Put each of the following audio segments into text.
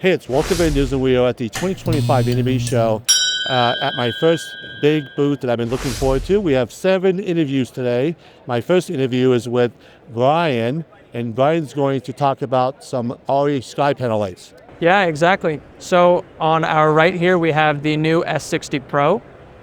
Hey, it's Walter Van Dusen. We are at the 2025 NAB Show at my first big booth that I've been looking forward to. We have 7 interviews today. My first interview is with Brian, and Brian's going to talk about some ARRI Skypanel X. Yeah, exactly. So on our right here, we have the new S60 Pro.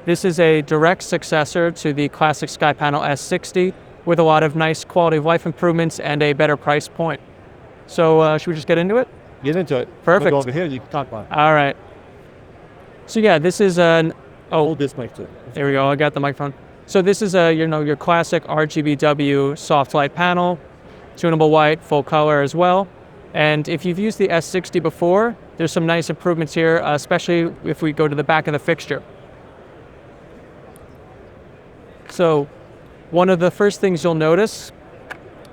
This is a direct successor to the classic Skypanel S60 with a lot of nice quality of life improvements and a better price point. So should we just get into it? Get into it. Perfect. We'll go over here and you can talk about it. All right. So yeah, this is an... Hold this mic too. There we go, I got the microphone. So this is your classic RGBW soft light panel, tunable white, full color as well. And if you've used the S60 before, there's some nice improvements here, especially if we go to the back of the fixture. So one of the first things you'll notice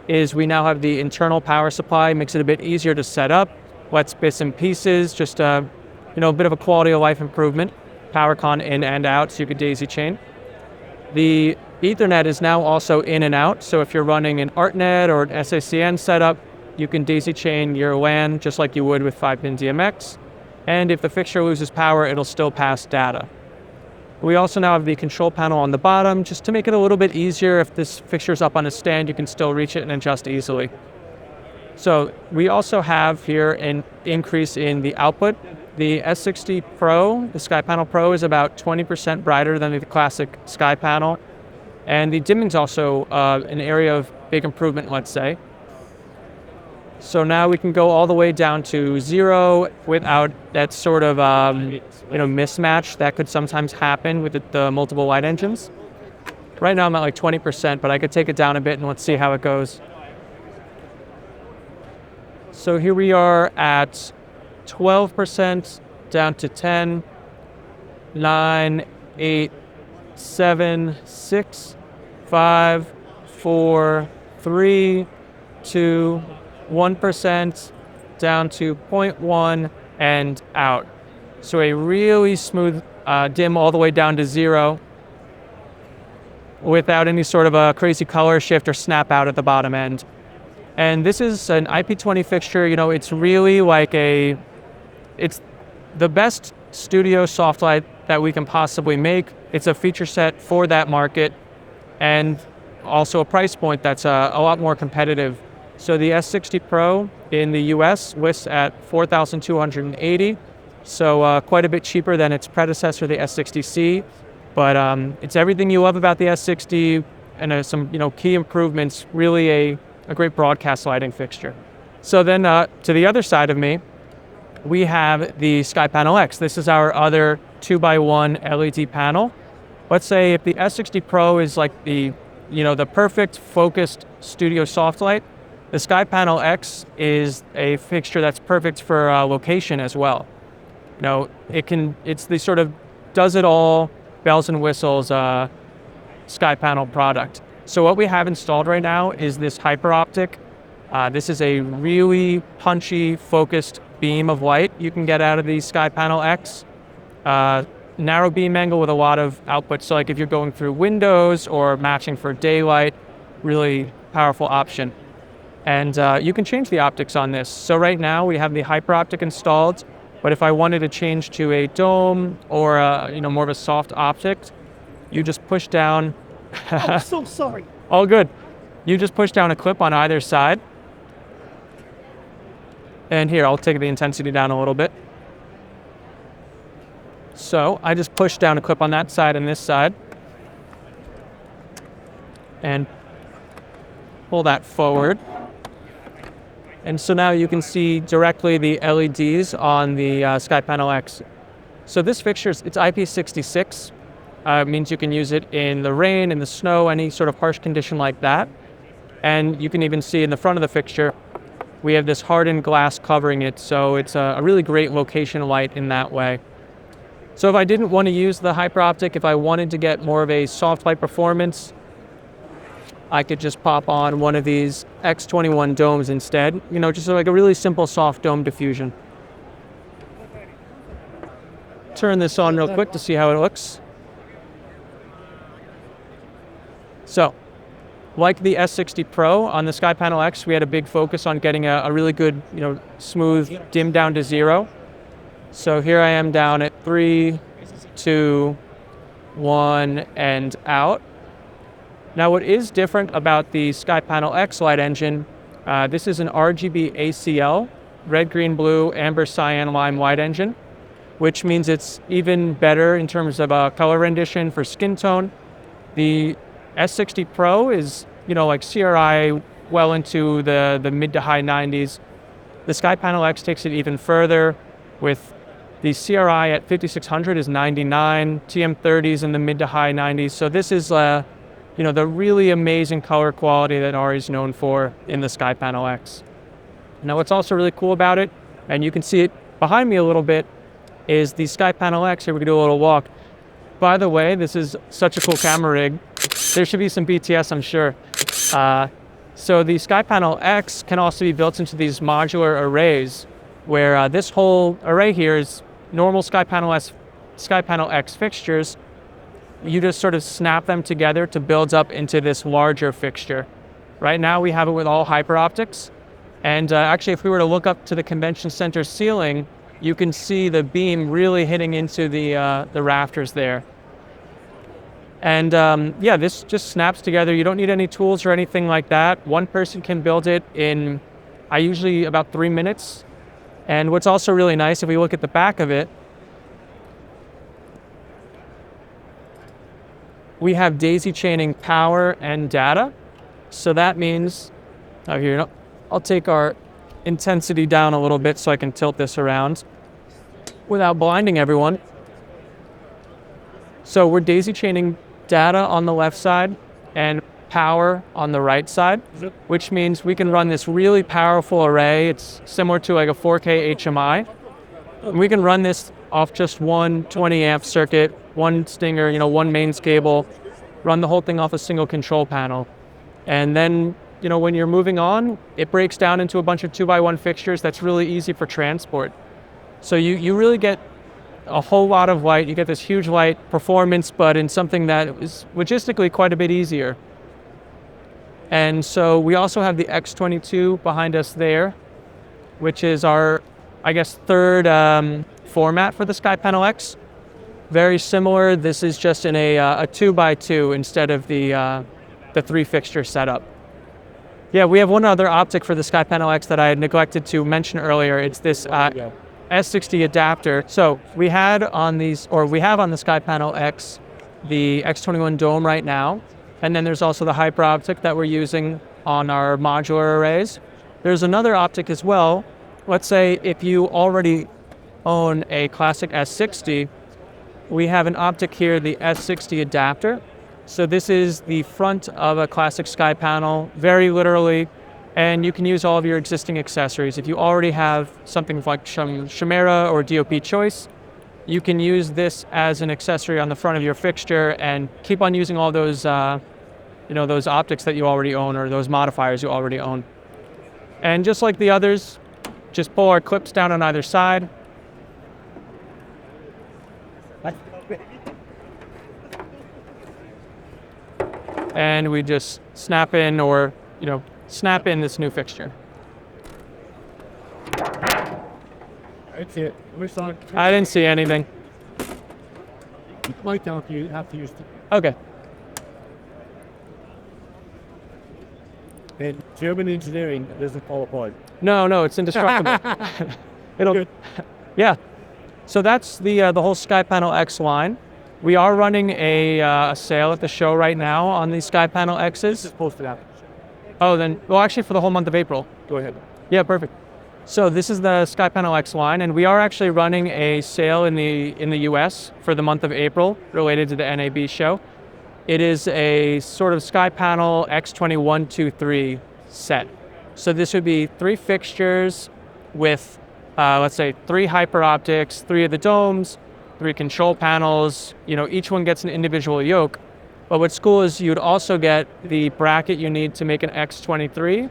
is we now have the internal power supply, makes it a bit easier to set up, lets bits and pieces, just a bit of a quality of life improvement. Power con in and out, so you could daisy chain. The Ethernet is now also in and out, so if you're running an ArtNet or an SACN setup, you can daisy chain your LAN just like you would with 5-pin DMX. And if the fixture loses power, it'll still pass data. We also now have the control panel on the bottom, just to make it a little bit easier. If this fixture's up on a stand, you can still reach it and adjust easily. So we also have here an increase in the output. The S60 Pro, the Skypanel Pro, is about 20% brighter than the classic Skypanel. And the dimming's also an area of big improvement, let's say. So now we can go all the way down to 0 without that sort of mismatch that could sometimes happen with the multiple light engines. Right now I'm at like 20%, but I could take it down a bit and let's see how it goes. So here we are at 12%, down to 10, 9, 8, 7, 6, 5, 4, 3, 2, 1%, down to 0.1 and out. So a really smooth dim all the way down to 0 without any sort of a crazy color shift or snap out at the bottom end. And this is an IP20 fixture. It's really like it's the best studio soft light that we can possibly make. It's a feature set for that market and also a price point that's a lot more competitive. So the S60 Pro in the US lists at $4,280, so quite a bit cheaper than its predecessor, the S60C. But it's everything you love about the S60 and some key improvements, really a great broadcast lighting fixture. So then to the other side of me, we have the Skypanel X. This is our other 2x1 LED panel. Let's say if the S60 Pro is like the perfect focused studio soft light, the Skypanel X is a fixture that's perfect for location as well. It's the sort of does it all, bells and whistles Skypanel product. So what we have installed right now is this hyper optic. This is a really punchy, focused beam of light you can get out of the Skypanel X. Narrow beam angle with a lot of output. So like if you're going through windows or matching for daylight, really powerful option. And you can change the optics on this. So right now we have the hyper optic installed, but if I wanted to change to a dome or more of a soft optic, you just push down. I'm so sorry. All good. You just push down a clip on either side. And here, I'll take the intensity down a little bit. So I just push down a clip on that side and this side. And pull that forward. And so now you can see directly the LEDs on the Skypanel X. So this fixture, it's IP66. It means you can use it in the rain, in the snow, any sort of harsh condition like that. And you can even see in the front of the fixture, we have this hardened glass covering it, so it's a really great location light in that way. So if I didn't want to use the hyper optic, if I wanted to get more of a soft light performance, I could just pop on one of these X21 domes instead, just like a really simple soft dome diffusion. Turn this on real quick to see how it looks. So Like the S60 Pro on the Skypanel X, we had a big focus on getting a really good, smooth dim down to 0. So here I am down at 3, 2, 1, and out. Now what is different about the Skypanel X light engine, this is an RGB ACL, red, green, blue, amber, cyan, lime white engine, which means it's even better in terms of color rendition for skin tone. The S60 Pro is, like CRI well into the mid to high 90s. The Skypanel X takes it even further with the CRI at 5600 is 99, TM30 is in the mid to high 90s. So this is, the really amazing color quality that ARRI is known for in the Skypanel X. Now what's also really cool about it, and you can see it behind me a little bit, is the Skypanel X. Here we can do a little walk. By the way, this is such a cool camera rig. There should be some BTS, I'm sure. So the Skypanel X can also be built into these modular arrays, where this whole array here is normal Skypanel X fixtures. You just sort of snap them together to build up into this larger fixture. Right now we have it with all hyper optics. And actually, if we were to look up to the convention center ceiling, you can see the beam really hitting into the rafters there. And this just snaps together. You don't need any tools or anything like that. One person can build it in, usually about 3 minutes. And what's also really nice, if we look at the back of it, we have daisy chaining power and data. So that means, I'll take our intensity down a little bit so I can tilt this around without blinding everyone. So we're daisy chaining data on the left side and power on the right side, which means we can run this really powerful array. It's similar to like a 4K HMI. And we can run this off just one 20 amp circuit, one stinger, one mains cable, run the whole thing off a single control panel. And then, when you're moving on, it breaks down into a bunch of 2x1 fixtures that's really easy for transport. So you really get a whole lot of light. You get this huge light performance, but in something that is logistically quite a bit easier. And so we also have the X22 behind us there, which is our, third format for the Skypanel X. Very similar. This is just in a 2x2 instead of the 3 fixture setup. Yeah, we have one other optic for the Skypanel X that I had neglected to mention earlier. It's this S60 adapter. So we have on the Skypanel X the X21 dome right now, and then there's also the hyper optic that we're using on our modular arrays. There's another optic as well. Let's say if you already own a classic S60, we have an optic here, the S60 adapter. So this is the front of a classic Skypanel, very literally, and you can use all of your existing accessories. If you already have something like Chimera or DOP Choice, you can use this as an accessory on the front of your fixture and keep on using all those, those optics that you already own or those modifiers you already own. And just like the others, just pull our clips down on either side. And we just snap in snap in this new fixture. I see it. I didn't see anything. You might have to use it. Okay. And German engineering doesn't fall apart. No, it's indestructible. It'll. Good. Yeah. So that's the whole Skypanel X line. We are running a sale at the show right now on the Skypanel X's. Just posted out. Oh, then, well, actually for the whole month of April. Go ahead. Yeah, perfect. So this is the Skypanel X line, and we are actually running a sale in the US for the month of April related to the NAB show. It is a sort of Skypanel X21, 2, 3 set. So this would be 3 fixtures with, let's say, 3 hyper optics, 3 of the domes, 3 control panels. Each one gets an individual yoke. But what's cool is you'd also get the bracket you need to make an X23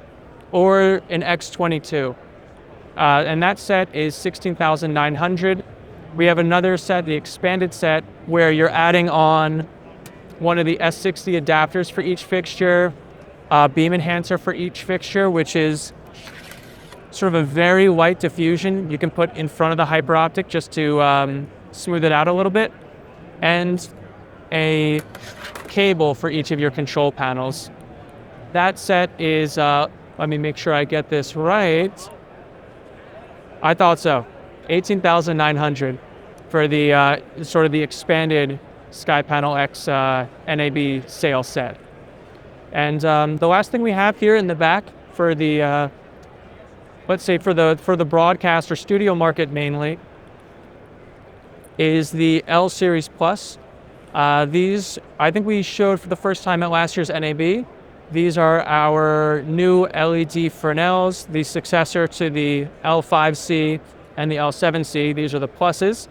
or an X22. And that set is $16,900. We have another set, the expanded set, where you're adding on one of the S60 adapters for each fixture, beam enhancer for each fixture, which is sort of a very light diffusion you can put in front of the hyperoptic just to smooth it out a little bit, and a cable for each of your control panels. That set is, let me make sure I get this right. I thought so. $18,900 for the sort of the expanded Skypanel X NAB sale set. And the last thing we have here in the back for the, let's say for the broadcast or studio market mainly, is the L Series Plus. These, I think we showed for the first time at last year's NAB. These are our new LED Fresnels, the successor to the L5C and the L7C. These are the pluses.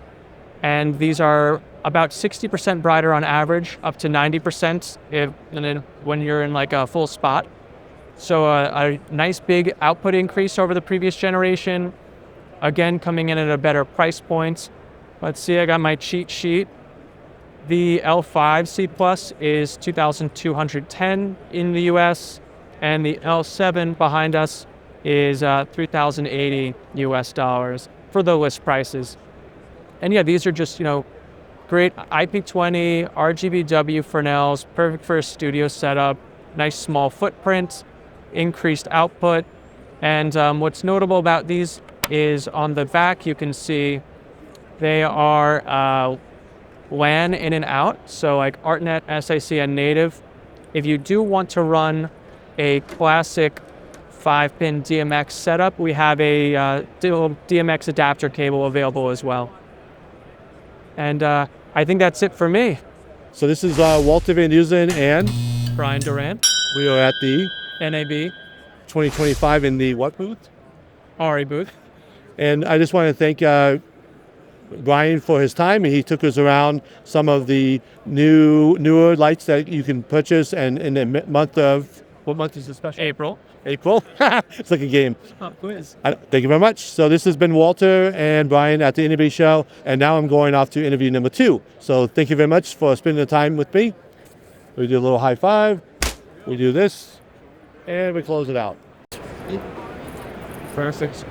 And these are about 60% brighter on average, up to 90% when you're in like a full spot. So a nice big output increase over the previous generation. Again, coming in at a better price point. Let's see, I got my cheat sheet. The L5C Plus is $2,210 in the US, and the L7 behind us is $3,080 US for the list prices. And yeah, these are just, great IP20 RGBW Fresnels, perfect for a studio setup, nice small footprint, increased output. And what's notable about these is on the back, you can see they are LAN in and out, so like ArtNet, SIC, and native. If you do want to run a classic 5-pin DMX setup, we have a DMX adapter cable available as well. And I think that's it for me. So this is Walter Van Dusen and Brian Durant. We are at the NAB 2025 in the what booth? ARRI booth. And I just want to thank Brian for his time. He took us around some of the newer lights that you can purchase, and in the month of, what month is the special? April. It's like a game. Quiz. Thank you very much. So this has been Walter and Brian at the NAB Show, and now I'm going off to interview number 2. So thank you very much for spending the time with me. We do a little high five, we do this, and we close it out. Perfect.